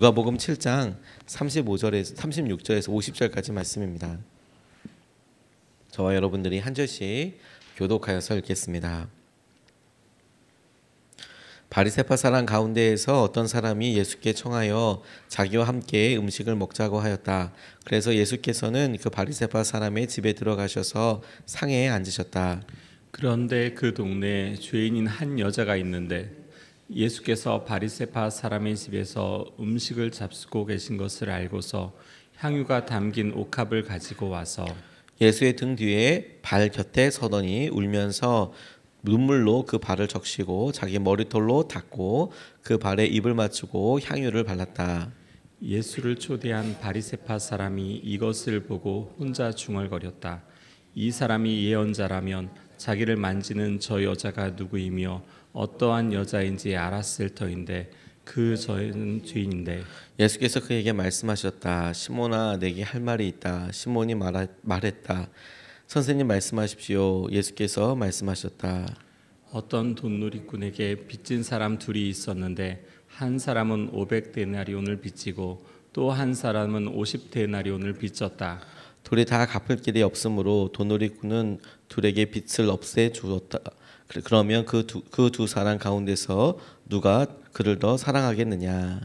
누가복음 7장 35절에서 36절에서 50절까지 말씀입니다. 저와 여러분들이 한 절씩 교독하여서 읽겠습니다. 바리새파 사람 가운데에서 어떤 사람이 예수께 청하여 자기와 함께 음식을 먹자고 하였다. 그래서 예수께서는 그 바리새파 사람의 집에 들어가셔서 상에 앉으셨다. 그런데 그 동네에 죄인인 한 여자가 있는데 예수께서 바리새파 사람의 집에서 음식을 잡수고 계신 것을 알고서 향유가 담긴 옥합을 가지고 와서 예수의 등 뒤에 발 곁에 서더니 울면서 눈물로 그 발을 적시고 자기 머리털로 닦고 그 발에 입을 맞추고 향유를 발랐다. 예수를 초대한 바리새파 사람이 이것을 보고 혼자 중얼거렸다. 이 사람이 예언자라면 자기를 만지는 저 여자가 누구이며 어떠한 여자인지 알았을 터인데 그 저는 죄인인데. 예수께서 그에게 말씀하셨다. 시몬아, 내게 할 말이 있다. 시몬이 말했다. 선생님 말씀하십시오. 예수께서 말씀하셨다. 어떤 돈누리꾼에게 빚진 사람 둘이 있었는데 한 사람은 500데나리온을 빚지고 또 한 사람은 50데나리온을 빚졌다. 둘이 다 갚을 길이 없으므로 돈놀이꾼은 둘에게 빚을 없애 주었다. 그러면 그 두 사람 가운데서 누가 그를 더 사랑하겠느냐?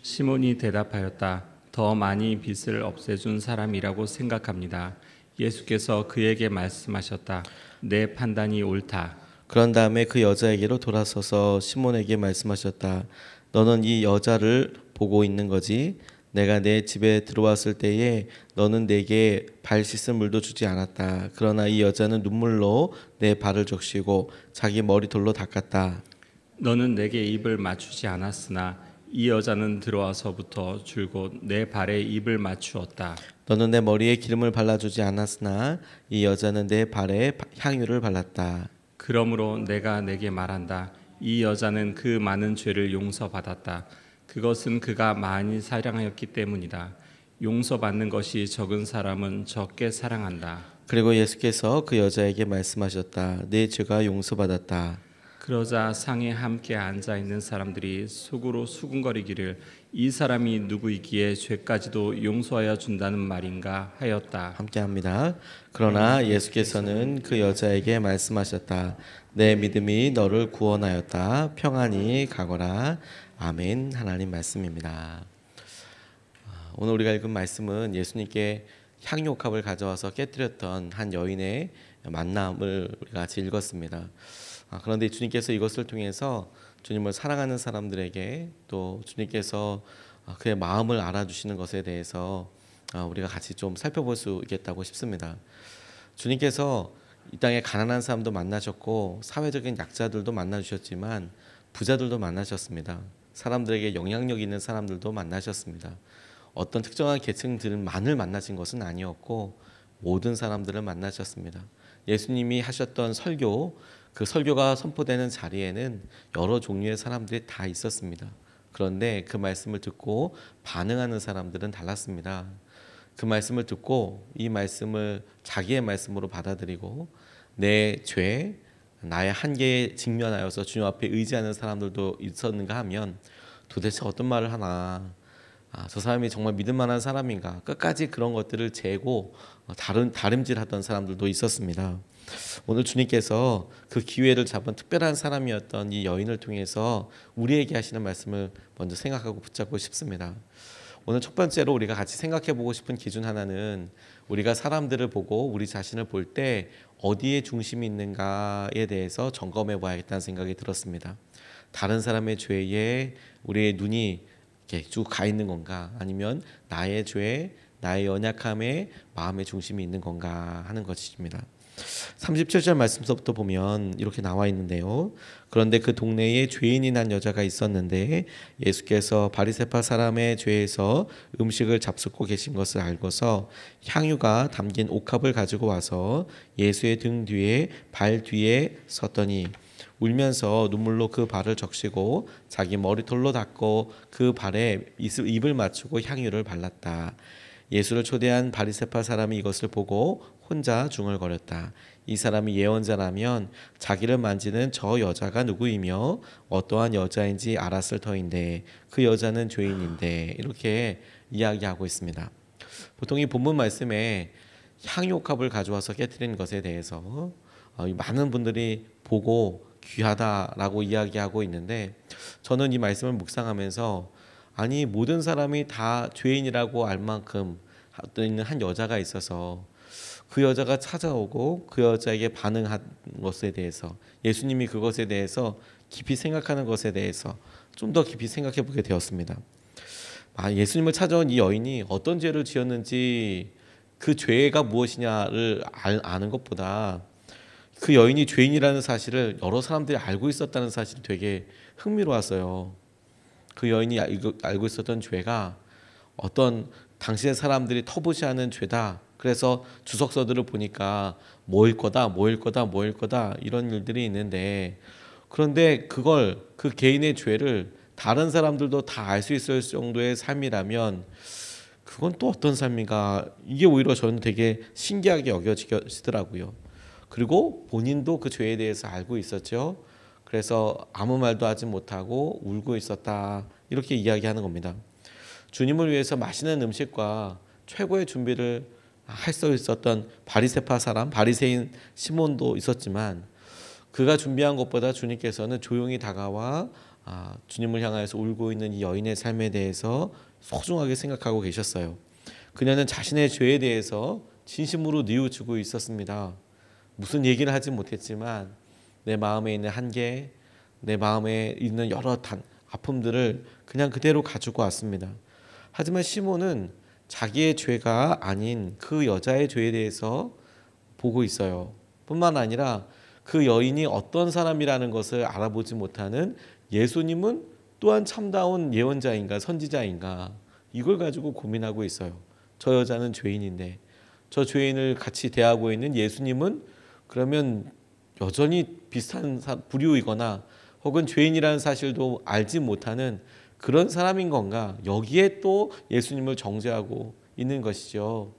시몬이 대답하였다. 더 많이 빚을 없애준 사람이라고 생각합니다. 예수께서 그에게 말씀하셨다. 내 판단이 옳다. 그런 다음에 그 여자에게로 돌아서서 시몬에게 말씀하셨다. 너는 이 여자를 보고 있는 거지? 내가 내 집에 들어왔을 때에 너는 내게 발 씻을 물도 주지 않았다. 그러나 이 여자는 눈물로 내 발을 적시고 자기 머리털로 닦았다. 너는 내게 입을 맞추지 않았으나 이 여자는 들어와서부터 줄곧 내 발에 입을 맞추었다. 너는 내 머리에 기름을 발라주지 않았으나 이 여자는 내 발에 향유를 발랐다. 그러므로 내가 내게 말한다. 이 여자는 그 많은 죄를 용서받았다. 그것은 그가 많이 사랑하였기 때문이다. 용서받는 것이 적은 사람은 적게 사랑한다. 그리고 예수께서 그 여자에게 말씀하셨다. 네 죄가 용서받았다. 그러자 상에 함께 앉아 있는 사람들이 속으로 수군거리기를 이 사람이 누구이기에 죄까지도 용서하여 준다는 말인가 하였다. 함께합니다. 그러나 예수께서는 그 여자에게 말씀하셨다. 내 믿음이 너를 구원하였다. 평안히 가거라. 아멘. 하나님 말씀입니다. 오늘 우리가 읽은 말씀은 예수님께 향유옥합을 가져와서 깨뜨렸던 한 여인의 만남을 우리가 같이 읽었습니다. 그런데 주님께서 이것을 통해서 주님을 사랑하는 사람들에게 또 주님께서 그의 마음을 알아주시는 것에 대해서 우리가 같이 좀 살펴볼 수 있겠다고 싶습니다. 주님께서 이 땅에 가난한 사람도 만나셨고 사회적인 약자들도 만나주셨지만 부자들도 만나셨습니다. 사람들에게 영향력 있는 사람들도 만나셨습니다. 어떤 특정한 계층들만을 만나신 것은 아니었고 모든 사람들을 만나셨습니다. 예수님이 하셨던 설교, 그 설교가 선포되는 자리에는 여러 종류의 사람들이 다 있었습니다. 그런데 그 말씀을 듣고 반응하는 사람들은 달랐습니다. 그 말씀을 듣고 이 말씀을 자기의 말씀으로 받아들이고 내 죄, 나의 한계에 직면하여서 주님 앞에 의지하는 사람들도 있었는가 하면 도대체 어떤 말을 하나, 저 사람이 정말 믿을 만한 사람인가, 끝까지 그런 것들을 재고 다름질하던 사람들도 있었습니다. 오늘 주님께서 그 기회를 잡은 특별한 사람이었던 이 여인을 통해서 우리에게 하시는 말씀을 먼저 생각하고 붙잡고 싶습니다. 오늘 첫 번째로 우리가 같이 생각해 보고 싶은 기준 하나는 우리가 사람들을 보고 우리 자신을 볼 때 어디에 중심이 있는가에 대해서 점검해 봐야겠다는 생각이 들었습니다. 다른 사람의 죄에 우리의 눈이 이렇게 쭉 가 있는 건가, 아니면 나의 죄, 나의 연약함에 마음의 중심이 있는 건가 하는 것입니다. 37절 말씀서부터 보면 이렇게 나와 있는데요. 그런데 그 동네에 죄인이 난 여자가 있었는데 예수께서 바리새파 사람의 죄에서 음식을 잡숫고 계신 것을 알고서 향유가 담긴 옥합을 가지고 와서 예수의 등 뒤에 발 뒤에 섰더니 울면서 눈물로 그 발을 적시고 자기 머리털로 닦고 그 발에 입을 맞추고 향유를 발랐다. 예수를 초대한 바리새파 사람이 이것을 보고 혼자 중얼거렸다. 이 사람이 예언자라면 자기를 만지는 저 여자가 누구이며 어떠한 여자인지 알았을 터인데 그 여자는 죄인인데 이렇게 이야기하고 있습니다. 보통 이 본문 말씀에 향유옥합을 가져와서 깨뜨린 것에 대해서 많은 분들이 보고 귀하다라고 이야기하고 있는데 저는 이 말씀을 묵상하면서 아니 모든 사람이 다 죄인이라고 알 만큼 있는 한 여자가 있어서 그 여자가 찾아오고 그 여자에게 반응한 것에 대해서 예수님이 그것에 대해서 깊이 생각하는 것에 대해서 좀 더 깊이 생각해 보게 되었습니다. 예수님을 찾아온 이 여인이 어떤 죄를 지었는지 그 죄가 무엇이냐를 아는 것보다 그 여인이 죄인이라는 사실을 여러 사람들이 알고 있었다는 사실이 되게 흥미로웠어요. 그 여인이 알고 있었던 죄가 어떤 당시의 사람들이 터부시하는 죄다. 그래서 주석서들을 보니까 모일 거다, 모일 거다, 모일 거다 이런 일들이 있는데 그런데 그걸 그 개인의 죄를 다른 사람들도 다 알 수 있을 정도의 삶이라면 그건 또 어떤 삶인가 이게 오히려 저는 되게 신기하게 여겨지더라고요. 그리고 본인도 그 죄에 대해서 알고 있었죠. 그래서 아무 말도 하지 못하고 울고 있었다 이렇게 이야기하는 겁니다. 주님을 위해서 맛있는 음식과 최고의 준비를 할 수 있었던 바리새파 사람 바리새인 시몬도 있었지만 그가 준비한 것보다 주님께서는 조용히 다가와 주님을 향하여서 울고 있는 이 여인의 삶에 대해서 소중하게 생각하고 계셨어요. 그녀는 자신의 죄에 대해서 진심으로 뉘우치고 있었습니다. 무슨 얘기를 하지 못했지만 내 마음에 있는 한계, 내 마음에 있는 여러 아픔들을 그냥 그대로 가지고 왔습니다. 하지만 시몬은 자기의 죄가 아닌 그 여자의 죄에 대해서 보고 있어요. 뿐만 아니라 그 여인이 어떤 사람이라는 것을 알아보지 못하는 예수님은 또한 참다운 예언자인가 선지자인가 이걸 가지고 고민하고 있어요. 저 여자는 죄인인데 저 죄인을 같이 대하고 있는 예수님은 그러면 여전히 비슷한 부류이거나 혹은 죄인이라는 사실도 알지 못하는 그런 사람인 건가? 여기에 또 예수님을 정죄하고 있는 것이죠.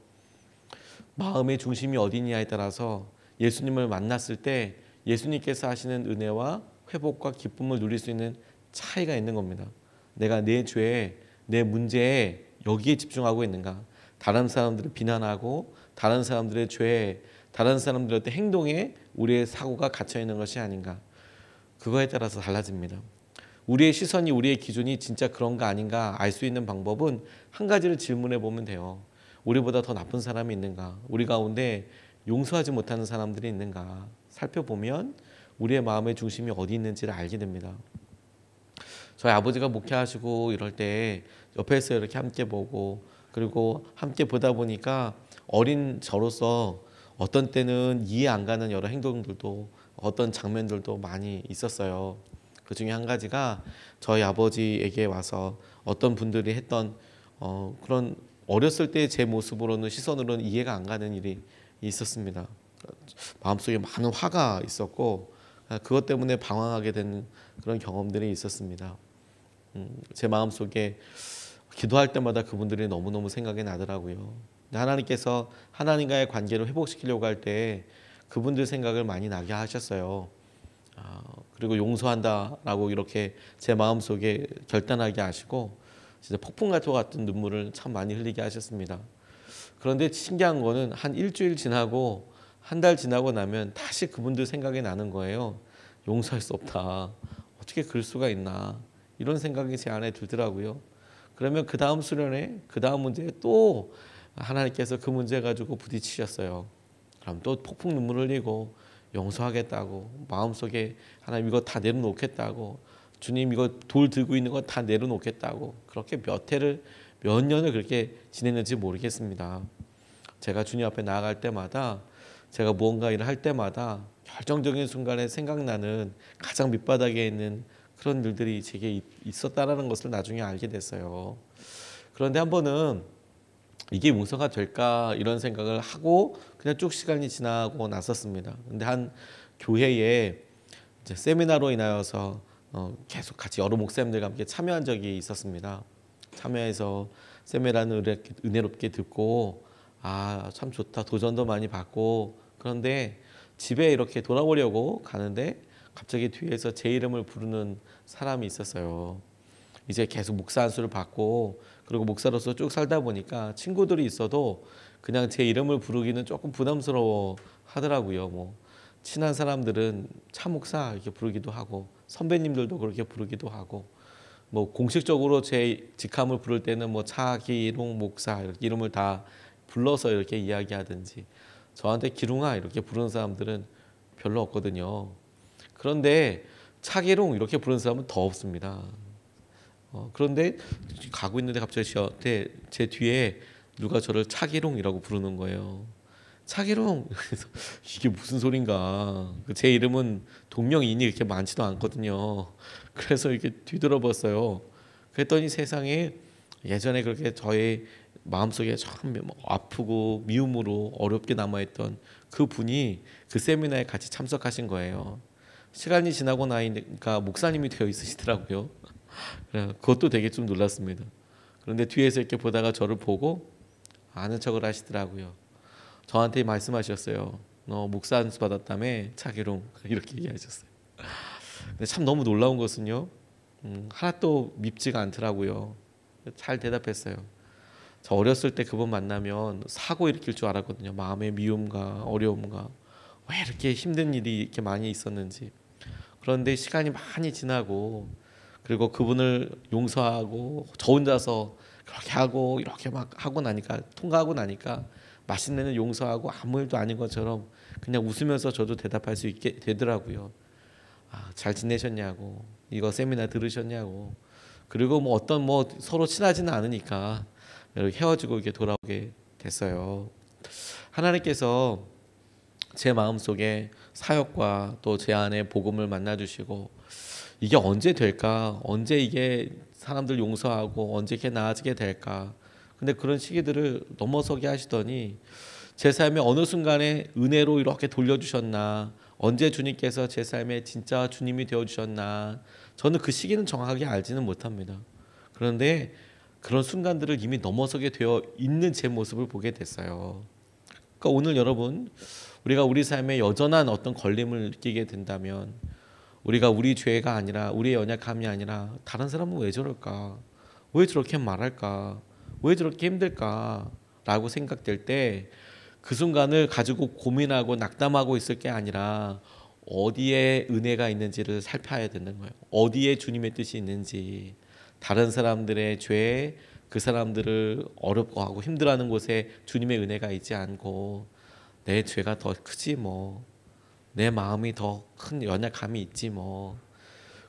마음의 중심이 어디냐에 따라서 예수님을 만났을 때 예수님께서 하시는 은혜와 회복과 기쁨을 누릴 수 있는 차이가 있는 겁니다. 내가 내 죄에 내 문제에 여기에 집중하고 있는가? 다른 사람들을 비난하고 다른 사람들의 죄에 다른 사람들의 어떤 행동에 우리의 사고가 갇혀 있는 것이 아닌가? 그거에 따라서 달라집니다. 우리의 시선이 우리의 기준이 진짜 그런가 아닌가 알 수 있는 방법은 한 가지를 질문해 보면 돼요. 우리보다 더 나쁜 사람이 있는가? 우리 가운데 용서하지 못하는 사람들이 있는가? 살펴보면 우리의 마음의 중심이 어디 있는지를 알게 됩니다. 저희 아버지가 목회하시고 이럴 때 옆에서 이렇게 함께 보고 그리고 함께 보다 보니까 어린 저로서 어떤 때는 이해 안 가는 여러 행동들도 어떤 장면들도 많이 있었어요. 그 중에 한 가지가 저희 아버지에게 와서 어떤 분들이 했던 그런 어렸을 때 제 모습으로는 시선으로는 이해가 안 가는 일이 있었습니다. 마음속에 많은 화가 있었고 그것 때문에 방황하게 되는 그런 경험들이 있었습니다. 제 마음속에 기도할 때마다 그분들이 너무너무 생각이 나더라고요. 하나님께서 하나님과의 관계를 회복시키려고 할 때 그분들 생각을 많이 나게 하셨어요. 그리고 용서한다라고 이렇게 제 마음속에 결단하게 하시고 진짜 폭풍 같은 눈물을 참 많이 흘리게 하셨습니다. 그런데 신기한 거는 한 일주일 지나고 한 달 지나고 나면 다시 그분들 생각이 나는 거예요. 용서할 수 없다. 어떻게 그럴 수가 있나. 이런 생각이 제 안에 들더라고요. 그러면 그 다음 수련회, 그 다음 문제에 또 하나님께서 그 문제 가지고 부딪히셨어요. 그럼 또 폭풍 눈물 흘리고 용서하겠다고 마음속에 하나님 이거 다 내려놓겠다고 주님 이거 돌 들고 있는 거 다 내려놓겠다고 그렇게 몇 년을 그렇게 지냈는지 모르겠습니다. 제가 주님 앞에 나아갈 때마다 제가 무언가 일을 할 때마다 결정적인 순간에 생각나는 가장 밑바닥에 있는 그런 일들이 제게 있었다라는 것을 나중에 알게 됐어요. 그런데 한 번은 이게 용서가 될까 이런 생각을 하고 그냥 쭉 시간이 지나고 났었습니다. 근데 한 교회에 이제 세미나로 인하여서 계속 같이 여러 목사님들과 함께 참여한 적이 있었습니다. 참여해서 세미나는 은혜롭게 듣고 참 좋다 도전도 많이 받고 그런데 집에 이렇게 돌아오려고 가는데 갑자기 뒤에서 제 이름을 부르는 사람이 있었어요. 이제 계속 목사 안수를 받고 그리고 목사로서 쭉 살다 보니까 친구들이 있어도 그냥 제 이름을 부르기는 조금 부담스러워 하더라고요. 뭐 친한 사람들은 차 목사 이렇게 부르기도 하고 선배님들도 그렇게 부르기도 하고 뭐 공식적으로 제 직함을 부를 때는 뭐 차기룡 목사 이렇게 이름을 다 불러서 이렇게 이야기하든지 저한테 기룡아 이렇게 부르는 사람들은 별로 없거든요. 그런데 차기룡 이렇게 부르는 사람은 더 없습니다. 그런데 가고 있는데 갑자기 제 뒤에 누가 저를 차기룡이라고 부르는 거예요. 차기룡. 그래서 이게 무슨 소린가. 제 이름은 동명이인이 이렇게 많지도 않거든요. 그래서 이렇게 뒤돌아봤어요. 그랬더니 세상에 예전에 그렇게 저의 마음속에 참 아프고 미움으로 어렵게 남아있던 그 분이 그 세미나에 같이 참석하신 거예요. 시간이 지나고 나니까 목사님이 되어 있으시더라고요. 그것도 되게 좀 놀랐습니다. 그런데 뒤에서 이렇게 보다가 저를 보고 아는 척을 하시더라고요. 저한테 말씀하셨어요. 너 목사 안수 받았다며 차기룡 이렇게 얘기하셨어요. 근데 참 너무 놀라운 것은요. 하나도 밉지가 않더라고요. 잘 대답했어요. 저 어렸을 때 그분 만나면 사고 일으킬 줄 알았거든요. 마음의 미움과 어려움과 왜 이렇게 힘든 일이 이렇게 많이 있었는지. 그런데 시간이 많이 지나고 그리고 그분을 용서하고 저 혼자서 그렇게 하고 이렇게 막 하고 나니까 통과하고 나니까 맛있는 용서하고 아무 일도 아닌 것처럼 그냥 웃으면서 저도 대답할 수 있게 되더라고요. 잘 지내셨냐고, 이거 세미나 들으셨냐고. 그리고 뭐 어떤 뭐 서로 친하지는 않으니까 헤어지고 이렇게 돌아오게 됐어요. 하나님께서 제 마음속에 사역과 또 제 안에 복음을 만나 주시고 이게 언제 될까? 언제 이게 사람들 용서하고 언제 이렇게 나아지게 될까? 근데 그런 시기들을 넘어서게 하시더니 제 삶에 어느 순간에 은혜로 이렇게 돌려주셨나? 언제 주님께서 제 삶에 진짜 주님이 되어주셨나? 저는 그 시기는 정확하게 알지는 못합니다. 그런데 그런 순간들을 이미 넘어서게 되어 있는 제 모습을 보게 됐어요. 그러니까 오늘 여러분 우리가 우리 삶에 여전한 어떤 걸림을 느끼게 된다면 우리가 우리 죄가 아니라 우리의 연약함이 아니라 다른 사람은 왜 저럴까? 왜 저렇게 말할까? 왜 저렇게 힘들까? 라고 생각될 때 그 순간을 가지고 고민하고 낙담하고 있을 게 아니라 어디에 은혜가 있는지를 살펴야 되는 거예요. 어디에 주님의 뜻이 있는지. 다른 사람들의 죄, 그 사람들을 어렵고 하고 힘들어하는 곳에 주님의 은혜가 있지 않고 내 죄가 더 크지 뭐. 내 마음이 더 큰 연약함이 있지 뭐.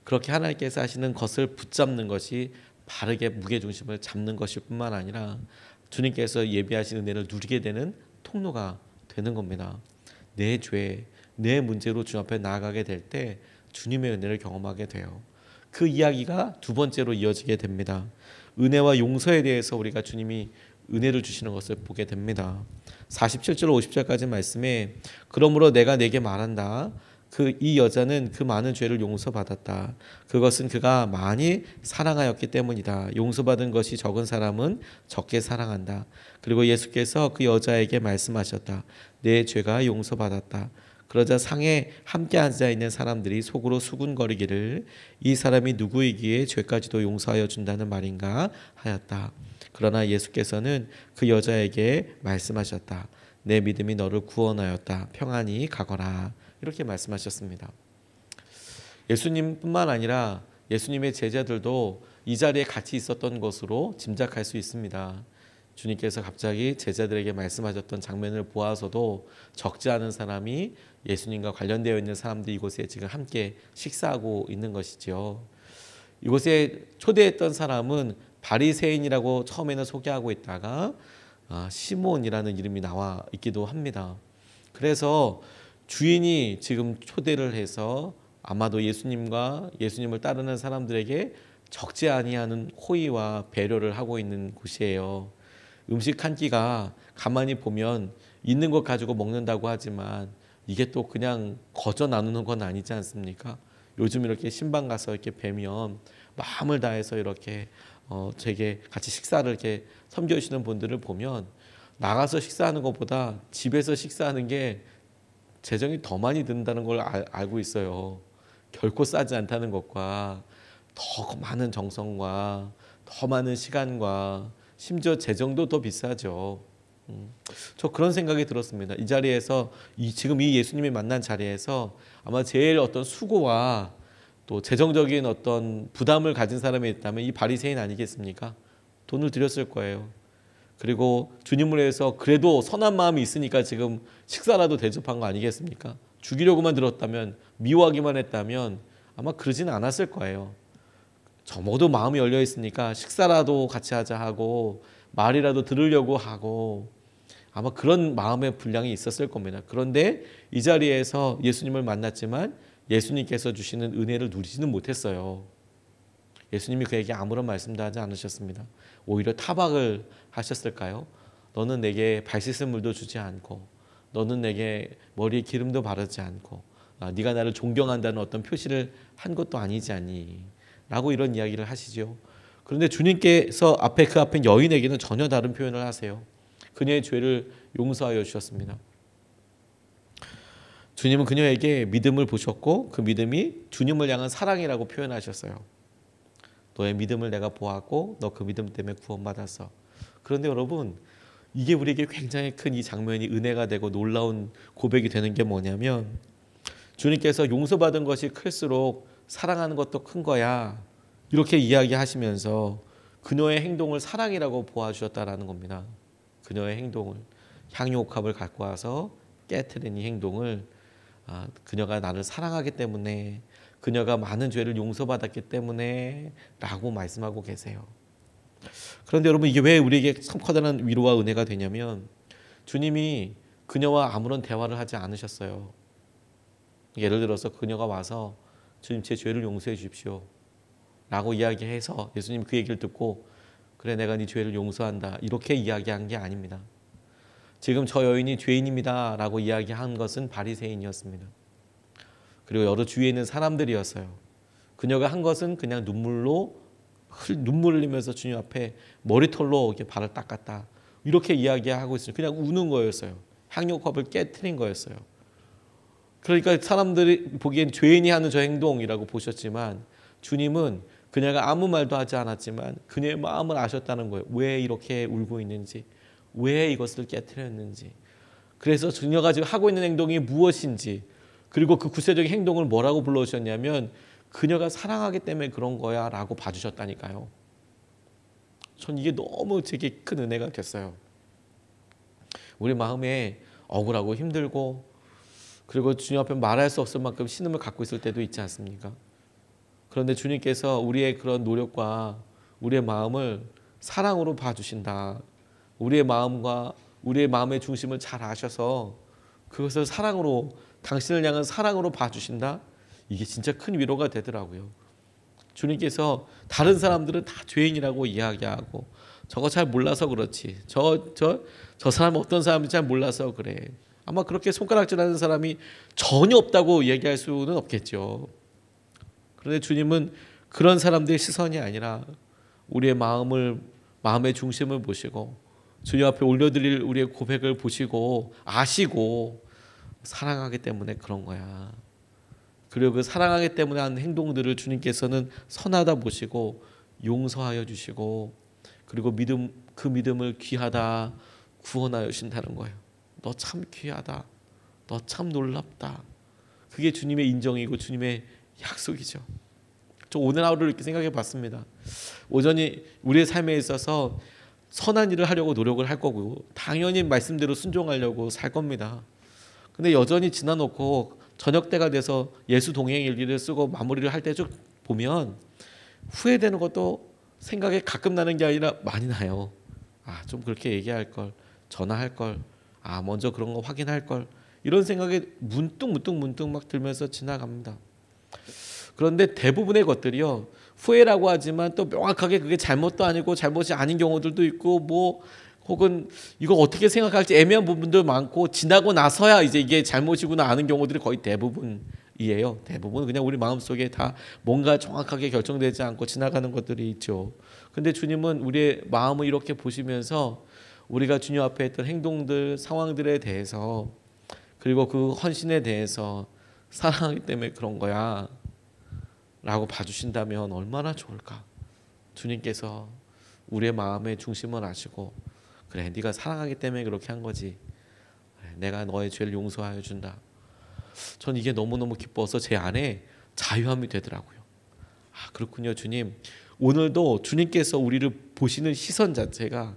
그렇게 하나님께서 하시는 것을 붙잡는 것이 바르게 무게중심을 잡는 것일 뿐만 아니라 주님께서 예비하신 은혜를 누리게 되는 통로가 되는 겁니다. 내 죄, 내 문제로 주님 앞에 나아가게 될 때 주님의 은혜를 경험하게 돼요. 그 이야기가 두 번째로 이어지게 됩니다. 은혜와 용서에 대해서 우리가 주님이 은혜를 주시는 것을 보게 됩니다. 47절 50절까지 말씀에 그러므로 내가 네게 말한다. 이 여자는 그 많은 죄를 용서받았다. 그것은 그가 많이 사랑하였기 때문이다. 용서받은 것이 적은 사람은 적게 사랑한다. 그리고 예수께서 그 여자에게 말씀하셨다. 내 죄가 용서받았다. 그러자 상에 함께 앉아 있는 사람들이 속으로 수군거리기를 이 사람이 누구이기에 죄까지도 용서하여 준다는 말인가 하였다. 그러나 예수께서는 그 여자에게 말씀하셨다. 내 믿음이 너를 구원하였다. 평안히 가거라. 이렇게 말씀하셨습니다. 예수님뿐만 아니라 예수님의 제자들도 이 자리에 같이 있었던 것으로 짐작할 수 있습니다. 주님께서 갑자기 제자들에게 말씀하셨던 장면을 보아서도 적지 않은 사람이 예수님과 관련되어 있는 사람들이 이곳에 지금 함께 식사하고 있는 것이죠. 이곳에 초대했던 사람은 바리새인이라고 처음에는 소개하고 있다가 시몬이라는 이름이 나와 있기도 합니다. 그래서 주인이 지금 초대를 해서 아마도 예수님과 예수님을 따르는 사람들에게 적지 아니하는 호의와 배려를 하고 있는 곳이에요. 음식 한 끼가 가만히 보면 있는 것 가지고 먹는다고 하지만 이게 또 그냥 거저 나누는 건 아니지 않습니까? 요즘 이렇게 신방 가서 이렇게 뵈면 마음을 다해서 이렇게 제게 같이 식사를 이렇게 섬겨주시는 분들을 보면 나가서 식사하는 것보다 집에서 식사하는 게 재정이 더 많이 든다는 걸 알고 있어요. 결코 싸지 않다는 것과 더 많은 정성과 더 많은 시간과 심지어 재정도 더 비싸죠. 저 그런 생각이 들었습니다. 이 자리에서 지금 이 예수님이 만난 자리에서 아마 제일 어떤 수고와 또 재정적인 어떤 부담을 가진 사람이 있다면 이 바리새인 아니겠습니까? 돈을 들였을 거예요. 그리고 주님을 위해서 그래도 선한 마음이 있으니까 지금 식사라도 대접한 거 아니겠습니까? 죽이려고만 들었다면, 미워하기만 했다면 아마 그러지는 않았을 거예요. 적어도 마음이 열려 있으니까 식사라도 같이 하자 하고 말이라도 들으려고 하고 아마 그런 마음의 분량이 있었을 겁니다. 그런데 이 자리에서 예수님을 만났지만 예수님께서 주시는 은혜를 누리지는 못했어요. 예수님이 그에게 아무런 말씀도 하지 않으셨습니다. 오히려 타박을 하셨을까요? 너는 내게 발 씻을 물도 주지 않고 너는 내게 머리에 기름도 바르지 않고 네가 나를 존경한다는 어떤 표시를 한 것도 아니지 않니? 라고 이런 이야기를 하시죠. 그런데 주님께서 그 앞에 여인에게는 전혀 다른 표현을 하세요. 그녀의 죄를 용서하여 주셨습니다. 주님은 그녀에게 믿음을 보셨고 그 믿음이 주님을 향한 사랑이라고 표현하셨어요. 너의 믿음을 내가 보았고 너 그 믿음 때문에 구원받았어. 그런데 여러분, 이게 우리에게 굉장히 큰 이 장면이 은혜가 되고 놀라운 고백이 되는 게 뭐냐면, 주님께서 용서받은 것이 클수록 사랑하는 것도 큰 거야, 이렇게 이야기하시면서 그녀의 행동을 사랑이라고 보아주셨다라는 겁니다. 그녀의 행동을, 향유옥합을 갖고 와서 깨트린 이 행동을 그녀가 나를 사랑하기 때문에, 그녀가 많은 죄를 용서받았기 때문에 라고 말씀하고 계세요. 그런데 여러분, 이게 왜 우리에게 참 커다란 위로와 은혜가 되냐면, 주님이 그녀와 아무런 대화를 하지 않으셨어요. 예를 들어서 그녀가 와서 주님 제 죄를 용서해 주십시오 라고 이야기해서 예수님 그 얘기를 듣고 그래 내가 네 죄를 용서한다 이렇게 이야기한 게 아닙니다. 지금 저 여인이 죄인입니다 라고 이야기한 것은 바리새인이었습니다. 그리고 여러 주위에 있는 사람들이었어요. 그녀가 한 것은 그냥 눈물을 흘리면서 주님 앞에 머리털로 이렇게 발을 닦았다 이렇게 이야기하고 있어요. 그냥 우는 거였어요. 향유컵을 깨트린 거였어요. 그러니까 사람들이 보기엔 죄인이 하는 저 행동이라고 보셨지만, 주님은 그녀가 아무 말도 하지 않았지만 그녀의 마음을 아셨다는 거예요. 왜 이렇게 울고 있는지, 왜 이것을 깨트렸는지, 그래서 그녀가 지금 하고 있는 행동이 무엇인지, 그리고 그 구체적인 행동을 뭐라고 불러주셨냐면 그녀가 사랑하기 때문에 그런 거야 라고 봐주셨다니까요. 전 이게 너무 제게 큰 은혜가 됐어요. 우리 마음에 억울하고 힘들고 그리고 주님 앞에 말할 수 없을 만큼 신음을 갖고 있을 때도 있지 않습니까? 그런데 주님께서 우리의 그런 노력과 우리의 마음을 사랑으로 봐주신다. 우리의 마음과 우리의 마음의 중심을 잘 아셔서 그것을 사랑으로, 당신을 향한 사랑으로 봐주신다. 이게 진짜 큰 위로가 되더라고요. 주님께서 다른 사람들은 다 죄인이라고 이야기하고 저거 잘 몰라서 그렇지, 저 사람 어떤 사람인지 잘 몰라서 그래, 아마 그렇게 손가락질하는 사람이 전혀 없다고 얘기할 수는 없겠죠. 그런데 주님은 그런 사람들의 시선이 아니라 우리의 마음의 중심을 보시고 주님 앞에 올려드릴 우리의 고백을 보시고 아시고 사랑하기 때문에 그런 거야. 그리고 그 사랑하기 때문에 하는 행동들을 주님께서는 선하다 보시고 용서하여 주시고, 그리고 그 믿음을 귀하다 구원하여 주신다는 거예요. 너 참 귀하다, 너 참 놀랍다. 그게 주님의 인정이고 주님의 약속이죠. 저 오늘 하루를 이렇게 생각해 봤습니다. 오전이 우리의 삶에 있어서 선한 일을 하려고 노력을 할 거고 당연히 말씀대로 순종하려고 살 겁니다. 근데 여전히 지나놓고 저녁 때가 돼서 예수 동행 일기를 쓰고 마무리를 할 때 쭉 보면 후회되는 것도 생각에 가끔 나는 게 아니라 많이 나요. 좀 그렇게 얘기할 걸, 전화할 걸, 먼저 그런 거 확인할 걸, 이런 생각이 문득 막 들면서 지나갑니다. 그런데 대부분의 것들이요, 후회라고 하지만 또 명확하게 그게 잘못도 아니고 잘못이 아닌 경우들도 있고, 혹은 이거 어떻게 생각할지 애매한 부분도 많고, 지나고 나서야 이제 이게 잘못이구나 아는 경우들이 거의 대부분이에요. 대부분 그냥 우리 마음속에 다 뭔가 정확하게 결정되지 않고 지나가는 것들이 있죠. 근데 주님은 우리의 마음을 이렇게 보시면서 우리가 주님 앞에 했던 행동들, 상황들에 대해서 그리고 그 헌신에 대해서 사랑하기 때문에 그런 거야 라고 봐주신다면 얼마나 좋을까. 주님께서 우리의 마음의 중심을 아시고 그래 네가 사랑하기 때문에 그렇게 한 거지. 그래, 내가 너의 죄를 용서하여 준다. 전 이게 너무너무 기뻐서 제 안에 자유함이 되더라고요. 아 그렇군요 주님. 오늘도 주님께서 우리를 보시는 시선 자체가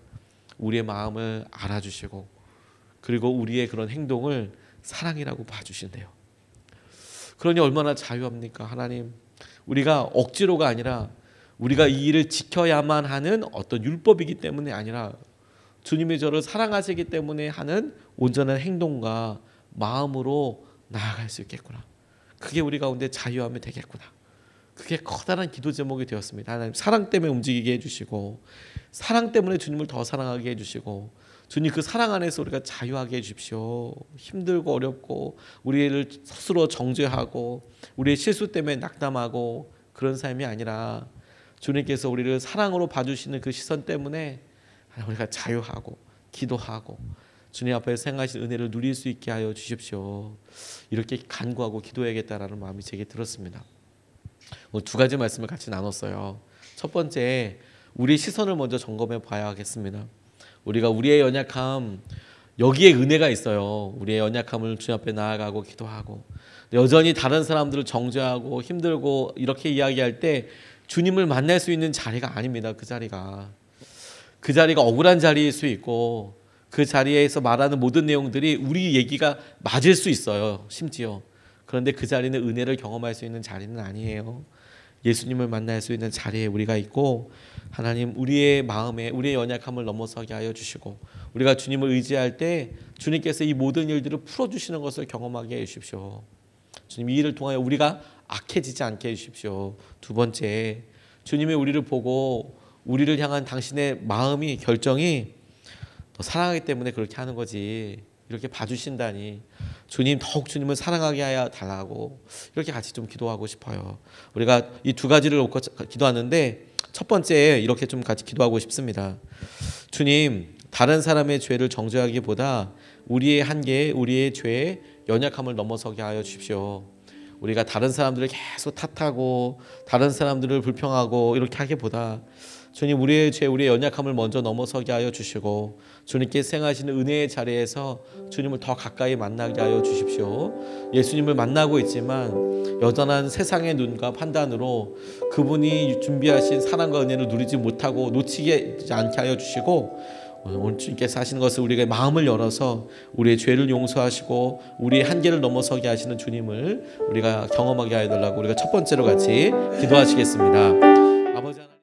우리의 마음을 알아주시고 그리고 우리의 그런 행동을 사랑이라고 봐주신대요. 그러니 얼마나 자유합니까 하나님. 우리가 억지로가 아니라 우리가 이 일을 지켜야만 하는 어떤 율법이기 때문에 아니라 주님이 저를 사랑하시기 때문에 하는 온전한 행동과 마음으로 나아갈 수 있겠구나. 그게 우리 가운데 자유함이 되겠구나. 그게 커다란 기도 제목이 되었습니다. 하나님 사랑 때문에 움직이게 해주시고 사랑 때문에 주님을 더 사랑하게 해주시고 주님 그 사랑 안에서 우리가 자유하게 해주십시오. 힘들고 어렵고 우리를 스스로 정죄하고 우리의 실수 때문에 낙담하고 그런 삶이 아니라 주님께서 우리를 사랑으로 봐주시는 그 시선 때문에 우리가 자유하고 기도하고 주님 앞에서 행하신 은혜를 누릴 수 있게 하여 주십시오. 이렇게 간구하고 기도해야겠다라는 마음이 제게 들었습니다. 오늘 두 가지 말씀을 같이 나눴어요. 첫 번째, 우리 시선을 먼저 점검해 봐야 하겠습니다. 우리가 우리의 연약함, 여기에 은혜가 있어요. 우리의 연약함을 주님 앞에 나아가고 기도하고 여전히 다른 사람들을 정죄하고 힘들고 이렇게 이야기할 때 주님을 만날 수 있는 자리가 아닙니다. 그 자리가 억울한 자리일 수 있고 그 자리에서 말하는 모든 내용들이 우리 얘기가 맞을 수 있어요. 심지어 그런데 그 자리는 은혜를 경험할 수 있는 자리는 아니에요. 예수님을 만날 수 있는 자리에 우리가 있고 하나님 우리의 마음에 우리의 연약함을 넘어서게 하여 주시고 우리가 주님을 의지할 때 주님께서 이 모든 일들을 풀어주시는 것을 경험하게 해주십시오. 주님 이 일을 통하여 우리가 악해지지 않게 해주십시오. 두 번째, 주님이 우리를 보고 우리를 향한 당신의 마음이 결정이 너 사랑하기 때문에 그렇게 하는 거지 이렇게 봐주신다니 주님 더욱 주님을 사랑하게 하여 달라고 이렇게 같이 좀 기도하고 싶어요. 우리가 이 두 가지를 놓고 기도하는데 첫 번째 이렇게 좀 같이 기도하고 싶습니다. 주님 다른 사람의 죄를 정죄하기보다 우리의 한계 우리의 죄의 연약함을 넘어서게 하여 주십시오. 우리가 다른 사람들을 계속 탓하고 다른 사람들을 불평하고 이렇게 하기보다 주님 우리의 죄 우리의 연약함을 먼저 넘어서게 하여 주시고 주님께서 행하시는 은혜의 자리에서 주님을 더 가까이 만나게 하여 주십시오. 예수님을 만나고 있지만 여전한 세상의 눈과 판단으로 그분이 준비하신 사랑과 은혜를 누리지 못하고 놓치지 않게 하여 주시고 오늘 주님께서 하시는 것을 우리가 마음을 열어서 우리의 죄를 용서하시고 우리의 한계를 넘어서게 하시는 주님을 우리가 경험하게 하여 달라고 우리가 첫 번째로 같이 기도하시겠습니다. 아버지 하나님